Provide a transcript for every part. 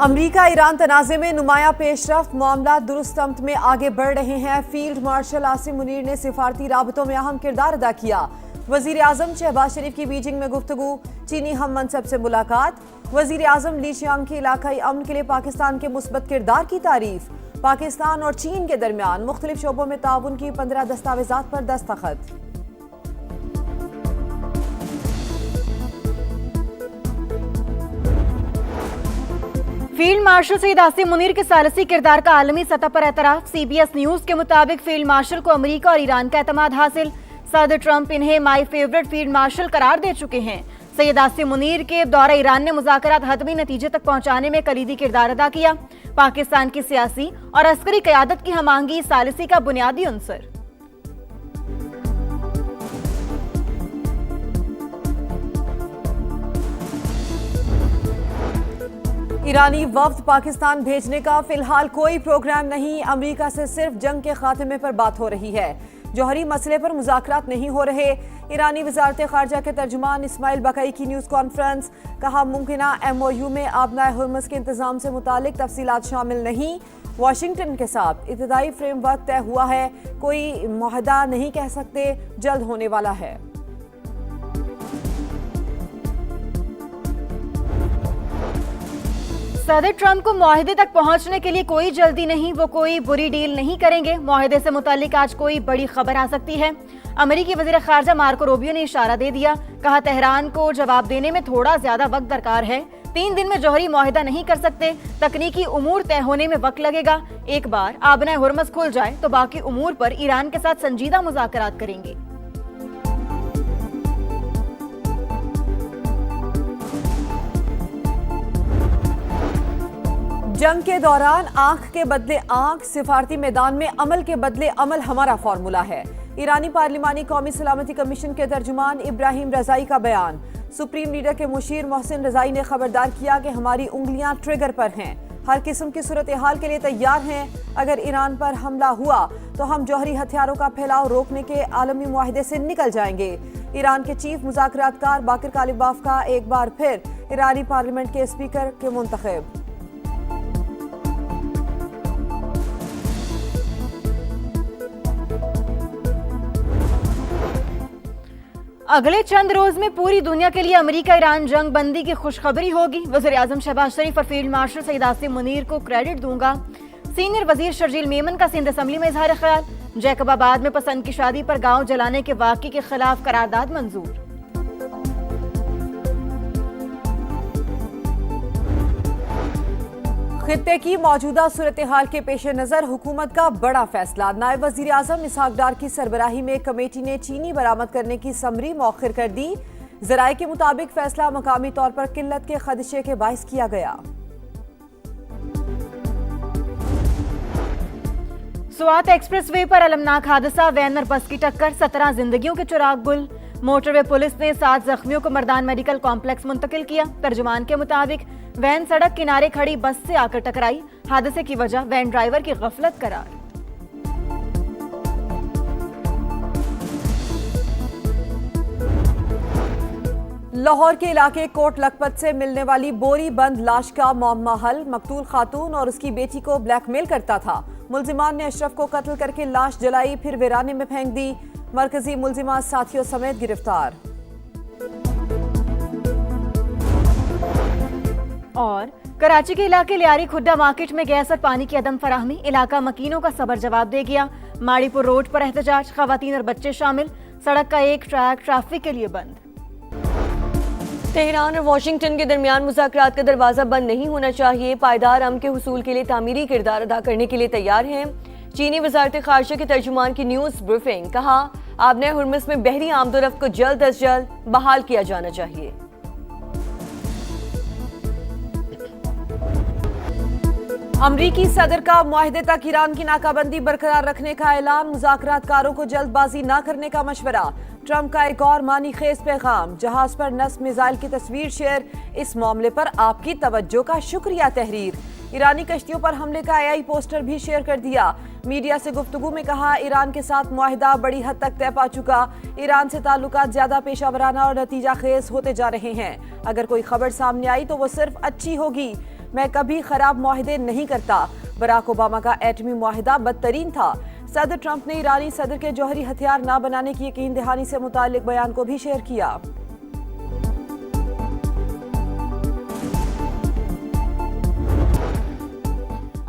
अमरीका Iran तनाज़े में नुमाया पेशरफ्त, मामला दुरुस्त समत में आगे बढ़ रहे हैं। फील्ड मार्शल आसिम मुनीर ने सिफारती राबतों में अहम किरदार अदा किया। वजीर आजम शहबाज शरीफ की बीजिंग में गुफ्तगू, चीनी हम मनसब से मुलाकात। वजीर आजम ली चियांग की इलाकाई अमन के लिए पाकिस्तान के मुस्बत किरदार की तारीफ। पाकिस्तान और चीन के दरमियान मुख्तलिफ शोबों में ताउन की 15 दस्तावेजात पर दस्तखत। फील्ड मार्शल सईद आसिम मुनीर के सालसी किरदार का आलमी सतह पर एतराफ। CBS न्यूज के मुताबिक फील्ड मार्शल को अमेरिका और ईरान का एतमाद हासिल। सदर ट्रंप इन्हें माई फेवरेट फील्ड मार्शल करार दे चुके हैं। सईद आसिम मुनीर के दौरा ईरान ने मुज़ाकरात हतमी नतीजे तक पहुंचाने में कलीदी किरदार अदा किया। पाकिस्तान की सियासी और अस्करी क़यादत की हमआहंगी सालिसी का बुनियादी अंसर। ईरानी वफ्द पाकिस्तान भेजने का फिलहाल कोई प्रोग्राम नहीं। अमेरिका से सिर्फ जंग के खात्मे पर बात हो रही है, जौहरी मसले पर मुज़ाकरात नहीं हो रहे। ईरानी वज़ारत ख़ारजा के तर्जुमान इस्माइल बकई की न्यूज़ कॉन्फ्रेंस, कहा मुमकिना MOU में आबनाए हुर्मुज़ के इंतज़ाम से मुतालिक तफसीलात शामिल नहीं। वाशिंगटन के साथ इब्तदाई फ्रेमवर्क तय हुआ है, कोई मुआहदा नहीं कह सकते, जल्द होने वाला है। सदर ट्रंप को मुआहदे तक पहुंचने के लिए कोई जल्दी नहीं, वो कोई बुरी डील नहीं करेंगे। मुआहदे से मुतालिक आज कोई बड़ी खबर आ सकती है। अमेरिकी वज़ीर ख़ारजा मार्को रूबियो ने इशारा दे दिया, कहा तेहरान को जवाब देने में थोड़ा ज्यादा वक्त दरकार है। 3 दिन में जौहरी मुआहदा नहीं कर सकते, तकनीकी उमूर तय होने में वक्त लगेगा। एक बार आबनाए हुर्मुज़ खुल जाए तो बाकी उमूर पर ईरान के साथ संजीदा मुज़ाकरात करेंगे। जंग के दौरान आंख के बदले आंख, सिफारती मैदान में अमल के बदले अमल हमारा फॉर्मूला है। ईरानी पार्लिमानी कौमी सलामती कमीशन के तर्जुमान इब्राहिम रजाई का बयान। सुप्रीम लीडर के मुशीर मोहसिन रजाई ने खबरदार किया कि हमारी उंगलियां ट्रिगर पर हैं, हर किस्म की सूरत हाल के लिए तैयार हैं। अगर ईरान पर हमला हुआ तो हम जौहरी हथियारों का फैलाव रोकने के आलमी मुआहदे से निकल जाएंगे। ईरान के चीफ मुज़ाकरातकार बाकिर कालिबाफ का एक बार फिर ईरानी पार्लियामेंट के स्पीकर के मुंतखब। अगले चंद रोज में पूरी दुनिया के लिए अमेरिका ईरान जंग बंदी की खुशखबरी होगी। वज़ीर आज़म शहबाज शरीफ और फील्ड मार्शल सईद आसिम मुनीर को क्रेडिट दूंगा। सीनियर वजीर शर्जील मेमन का सिंध असम्बली में इजहार ख्याल। जैकबाबाद में पसंद की शादी पर गांव जलाने के वाक़े के खिलाफ करारदाद मंजूर। खित्ते की मौजूदा सूरत हाल के पेश नज़र हुकूमत का बड़ा फैसला। नायब वज़ीर आज़म इसहाक डार की सरबराही में कमेटी ने चीनी बरामद करने की समरी मौखिर कर दी। ज़राए के मुताबिक फैसला मकामी तौर पर किल्लत के खदशे के बाइस किया गया। स्वात एक्सप्रेस वे पर अलमनाक हादसा, वैन और बस की टक्कर, 17 जिंदगियों के चिराग गुल। मोटरवे पुलिस ने 7 जख्मियों को मर्दान मेडिकल कॉम्प्लेक्स मुंतकिल किया। तर्जुमान के मुताबिक वैन सड़क किनारे खड़ी बस से आकर टकराई। हादसे की वजह वैन ड्राइवर की गफलत करार। लाहौर के इलाके कोट लखपत से मिलने वाली बोरी बंद लाश का मामला हल। मकतूल खातून और उसकी बेटी को ब्लैकमेल करता था। मुल्जिमान ने अशरफ को कत्ल करके लाश जलाई, फिर वीराने में फेंक दी। मरकजी मुल्जिमा साथियों समेत गिरफ्तार। और कराची के इलाके लियारी खुड्डा मार्केट में गैस और पानी की अदम फराहमी, इलाका मकीनों का सबर जवाब दे गया। माड़ीपुर रोड पर एहतजाज, खवातीन और बच्चे शामिल। सड़क का एक ट्रैक ट्रैफिक के लिए बंद। तेहरान और वाशिंगटन के दरमियान मुज़ाकरात का दरवाज़ा बंद नहीं होना चाहिए। पायदार अमन के हुसूल के लिए तामीरी किरदार अदा करने के लिए तैयार हैं। चीनी वज़ारत ख़ारजा के तर्जुमान की न्यूज़ ब्रीफिंग, कहा आबनाए हुर्मुज़ में बहरी आमदोरफ्त को जल्द अज जल्द बहाल किया जाना चाहिए। अमरीकी सदर का मुआहदे तक ईरान की नाकाबंदी बरकरार रखने का ऐलान। मुज़ाकरातकारों को जल्दबाजी न करने का मशवरा। ट्रंप का एक और मानी खेज पैगाम, जहाज पर नस्ब मिसाइल की तस्वीर शेयर। इस मामले पर आपकी तवज्जो का शुक्रिया तहरीर। ईरानी कश्तियों पर हमले का AI पोस्टर भी शेयर कर दिया। मीडिया से गुफ्तगू में कहा ईरान के साथ मुआहदा बड़ी हद तक तय पा चुका। ईरान से ताल्लुकात ज्यादा पेशा वराना और नतीजा खेज होते जा रहे हैं। अगर कोई खबर सामने आई तो वो सिर्फ अच्छी होगी। मैं कभी खराब मुआहदे नहीं करता। बराक ओबामा का एटमी मुआहदा बदतरीन था। सदर ट्रंप ने ईरानी सदर के जौहरी हथियार न बनाने की यकीन दहानी से मुताल्लिक बयान को भी शेयर किया।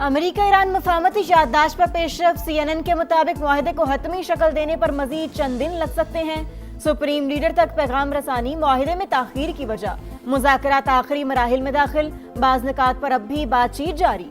अमेरिका ईरान मफाहमती याददाश्त पर पेशरफ। CNN के मुताबिक मुआहदे को हतमी शक्ल देने पर मजीद चंद दिन लग सकते हैं। सुप्रीम लीडर तक पैगाम रसानी मुआहदे में ताखीर की वजह। मुज़ाकरात आखिरी मराहिल में दाखिल। बाज़ निकात पर अब भी बातचीत जारी।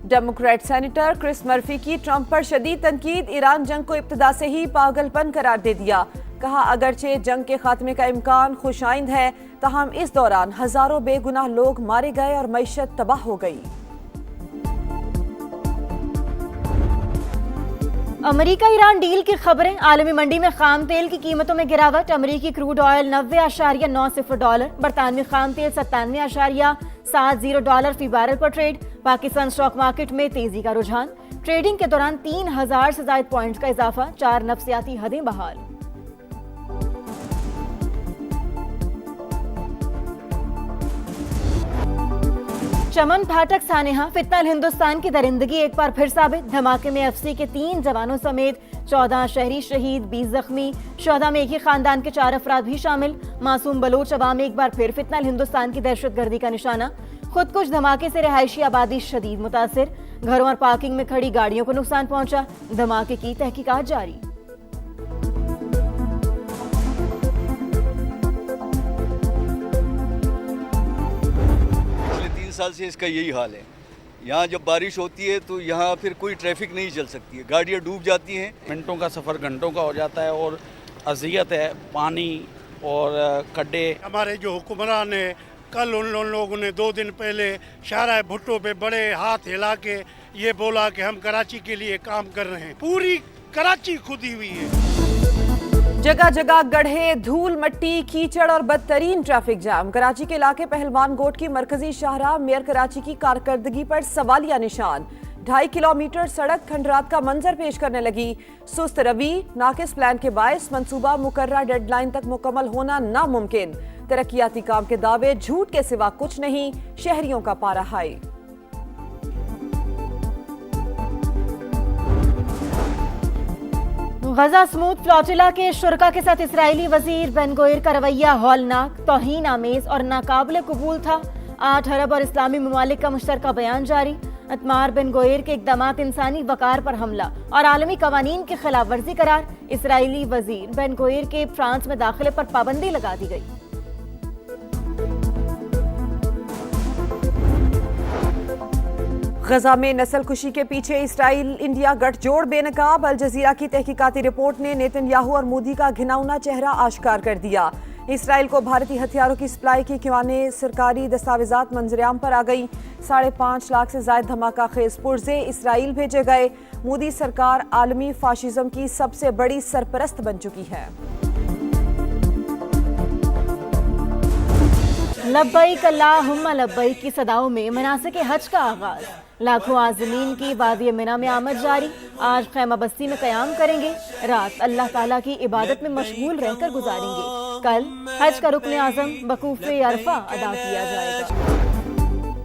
डेमोक्रेट सेनेटर क्रिस मर्फी की ट्रंप पर शदीद तनकीद। ईरान जंग को इब्तिदा से ही पागलपन करार दे दिया। कहा अगरचे जंग के खात्मे का इम्कान खुशाइंद है, ताहम इस दौरान हजारों बेगुनाह लोग मारे गए और मईशत तबाह हो गई। अमेरिका ईरान डील की खबरें। आलमी मंडी में खाम तेल की कीमतों में गिरावट। अमेरिकी क्रूड ऑयल $90.90। बरतानवी खाम तेल $97.70 फी बैरल पर ट्रेड। पाकिस्तान स्टॉक मार्केट में तेजी का रुझान। ट्रेडिंग के दौरान 3000 से ज्यादा पॉइंट्स का इजाफा। 4 नफ्सियाती हदें बहाल। चमन फाटक सानेहा। फितनल हिंदुस्तान की दरिंदगी एक बार फिर साबित। धमाके में FC के 3 जवानों समेत 14 शहरी शहीद, 20 जख्मी। शोहदा में एक ही खानदान के 4 अफराद भी शामिल। मासूम बलोच अवाम एक बार फिर फितनल हिंदुस्तान की दहशतगर्दी का निशाना। खुदकुश धमाके से रिहायशी आबादी शदीद मुतासिर। घरों और पार्किंग में खड़ी गाड़ियों को नुकसान पहुंचा। धमाके की तहकीकात जारी। साल से इसका यही हाल है। यहाँ जब बारिश होती है तो यहाँ फिर कोई ट्रैफिक नहीं चल सकती है, गाड़ियाँ डूब जाती हैं। मिनटों का सफ़र घंटों का हो जाता है और अजियत है, पानी और खड्डे। हमारे जो हुक्मरान है, कल उन लोगों ने 2 दिन पहले शाहराह भुट्टो पे बड़े हाथ हिला के ये बोला कि हम कराची के लिए काम कर रहे हैं। पूरी कराची खुदी हुई है। जगह जगह गड्ढे, धूल, मट्टी, कीचड़ और बदतरीन ट्रैफिक जाम। कराची के इलाके पहलवान गोट की मरकजी शाहराह मेयर कराची की कारकर्दगी पर सवालिया निशान। 2.5 किलोमीटर सड़क खंडरात का मंजर पेश करने लगी। सुस्त रवि, नाकिस प्लान के बायस मंसूबा मुकर्रर डेडलाइन तक मुकम्मल होना नामुमकिन। तरक्याती काम के दावे झूठ के सिवा कुछ नहीं। शहरियों का पारा हाई। गजा स्मूथ फ्लोटिला के शुरका के साथ इसराइली वजीर बेन गोयर का रवैया हौलनाक, तौहीन आमेज और नाकाबिले कबूल था। 8 अरब और इस्लामी ममालिक का मुश्तरका बयान जारी। अतमार बेन गोयर के इक़दामात इंसानी वकार पर हमला और आलमी कवानीन की खिलाफ वर्जी करार। इसराइली वजीर बेन गोयर के फ्रांस में दाखिले पर पाबंदी लगा दी गई। गजा में नस्लकुशी के पीछे इसराइल इंडिया गठजोड़ बेनकाब। अल जजीरा की तहकीकाती रिपोर्ट ने नेतन्याहू और मोदी का घिनौना चेहरा आश्कार कर दिया। इसराइल को भारतीय हथियारों की सप्लाई की खिवाने सरकारी दस्तावेजात मंजरेआम पर आ गई। 5.5 लाख से ज्यादा धमाका खेज पुर्जे इसराइल भेजे गए। मोदी सरकार आलमी फाशिज्म की सबसे बड़ी सरपरस्त बन चुकी है। लब्बैक अल्लाहुम्मा लब्बैक की सदाओं में मनासिक हज का आगाज। लाखों आज़मीन की वादी मिना में आमद जारी। आज खैमा बस्ती में क़याम करेंगे। रात अल्लाह ताला की इबादत में मशगूल रहकर गुजारेंगे। कल हज का रुकन आज़म बकूफ़े अरफा अदा किया जाएगा।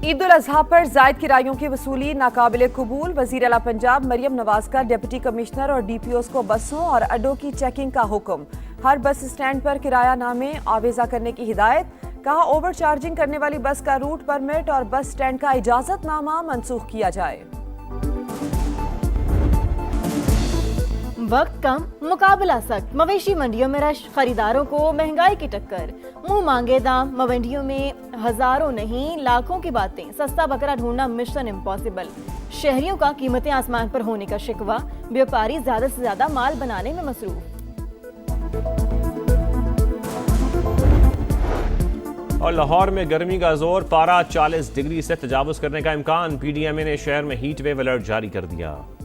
ईद उल अजहा पर जायद किरायों की वसूली नाकाबिले कबूल। वज़ीर आला पंजाब मरियम नवाज का डिप्टी कमिश्नर और DPOs को बसों और अड्डों की चेकिंग का हुक्म। हर बस स्टैंड पर किराया नामे आवेजा करने की हिदायत। कहा ओवर चार्जिंग करने वाली बस का रूट परमिट और बस स्टैंड का इजाजतनामा मनसूख किया जाए। वक्त कम, मुकाबला सख्त। मवेशी मंडियों में रश, खरीदारों को महंगाई की टक्कर। मुंह मांगे दाम। मंडियों में हजारों नहीं लाखों की बातें। सस्ता बकरा ढूंढना मिशन इम्पॉसिबल। शहरियों का कीमतें आसमान पर होने का शिकवा। व्यापारी ज्यादा से ज्यादा माल बनाने में मसरूफ। और लाहौर में गर्मी का जोर, पारा 40 डिग्री से तजावुज करने का इम्कान। PDMA ने शहर में हीट वेव अलर्ट जारी कर दिया।